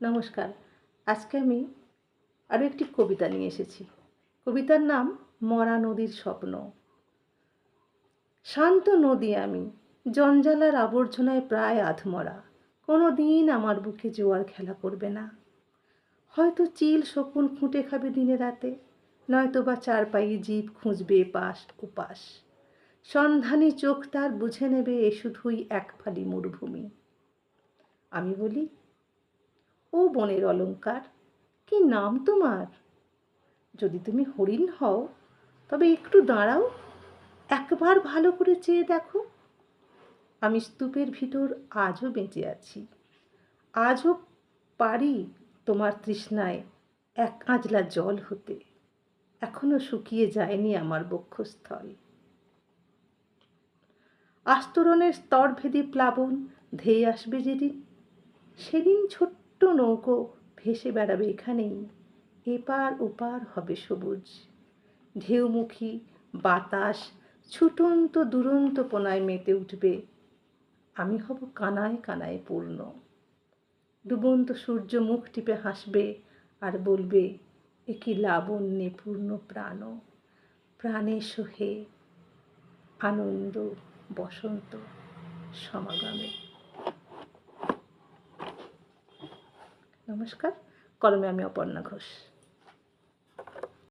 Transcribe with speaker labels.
Speaker 1: নমস্কার। আজকে আমি আরও একটি কবিতা নিয়ে এসেছি। কবিতার নাম মরা নদীর স্বপ্ন। শান্ত নদী আমি, জঞ্জালার আবর্জনায় প্রায় আধমরা। কোনো দিন আমার বুকে জোয়ার খেলা করবে না। হয়তো চিল শকুন খুঁটে খাবে দিনে রাতে, নয়তো বা চারপাই জীব খুঁজবে এপাশ ওপাশ। সন্ধানী চোখ তার বুঝে নেবে এ শুধুই এক ফালি মরুভূমি। আমি বলি, ও বনের অলংকার, কি নাম তোমার? যদি তুমি হরিণ হও তবে একটু দাঁড়াও, একবার ভালো করে চেয়ে দেখো। আমি স্তূপের ভিতর আজও বেঁচে আছি, আজও পারি তোমার তৃষ্ণায় এক আঁজলা জল হতে। এখনো শুকিয়ে যায়নি আমার বক্ষস্থল। আস্তরণের স্তরভেদী প্লাবন ধেয়ে আসবে যেদিন, সেদিন ছোট্ট নৌকো ভেসে বেড়াবে এখানেই। এপার ওপার হবে সবুজ, ঢেউমুখী বাতাস ছুটন্ত দুরন্ত পোনায় মেতে উঠবে। আমি হব কানায় কানায় পূর্ণ। ডুবন্ত সূর্য মুখ টিপে হাসবে আর বলবে, এ কি লাবণ্যে পূর্ণ প্রাণ, প্রাণে সোহে আনন্দ বসন্ত সমাগমে। নমস্কার। কলমে আমি অপর্ণা ঘোষ।